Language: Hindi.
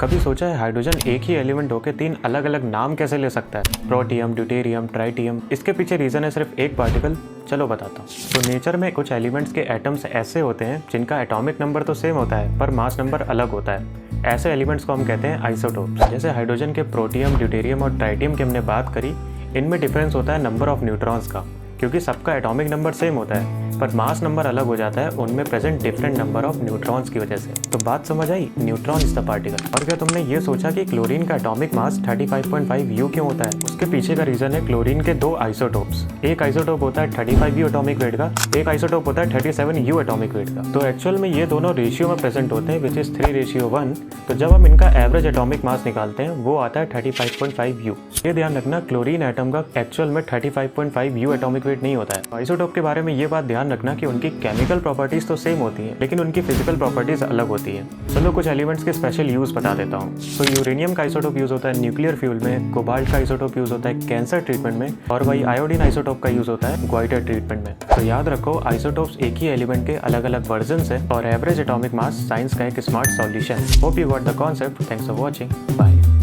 कभी सोचा है हाइड्रोजन एक ही एलिमेंट होकर तीन अलग अलग नाम कैसे ले सकता है? Protium, deuterium, tritium. इसके पीछे रीजन है सिर्फ एक पार्टिकल। चलो बताता हूँ। तो नेचर में कुछ एलिमेंट्स के एटम्स ऐसे होते हैं जिनका एटॉमिक नंबर तो सेम होता है पर मास नंबर अलग होता है। ऐसे एलिमेंट्स को हम कहते हैं आइसोटोप्स। जैसे हाइड्रोजन के प्रोटियम, ड्यूटेरियम और ट्राइटियम की हमने बात करी, इनमें डिफरेंस होता है नंबर ऑफ न्यूट्रॉन्स का, क्योंकि सबका एटॉमिक नंबर सेम होता है पर मास नंबर अलग हो जाता है उनमें present different number of neutrons की वजह से। तो बात समझ आई? Neutron is the particle. और क्या तुमने ये सोचा कि क्लोरीन का एटॉमिक मास 35.5 U क्यों होता है? उसके पीछे का रीजन है क्लोरीन के दो आइसोटोप्स। एक आइसोटोप होता है 35 U एटॉमिक वेट का, एक आइसोटोप होता है 37 U एटॉमिक वेट का। तो एक्चुअल में ये दोनों रेशियो में प्रेजेंट होते हैं विच इज 3:1। तो जब हम इनका एवरेज एटॉमिक मास निकालते हैं वो आता है 35.5 U। ये ध्यान रखना, क्लोरीन एटम का एक्चुअल में 35.5 U एटॉमिक वेट नहीं होता है। आइसोटोप के बारे में ये बात ध्यान रखना कि उनकी केमिकल प्रॉपर्टीज तो सेम होती हैं लेकिन उनकी फिजिकल प्रॉपर्टीज अलग होती हैं। चलो कुछ एलिमेंट्स के स्पेशल यूज बता देता हूँ। तो यूरेनियम का आइसोटोप यूज होता है न्यूक्लियर फ्यूल में, कोबाल्ट का आइसोटोप यूज होता है कैंसर ट्रीटमेंट में, और वही आयोडीन आइसोटोप का यूज होता है ग्वाइटर ट्रीटमेंट में। तो याद रखो, आइसोटोप्स एक ही एलिमेंट के अलग अलग वर्जन्स हैं और एवरेज एटॉमिक मास साइंस का एक smart solution. Hope you got the concept. Thanks for watching. Bye.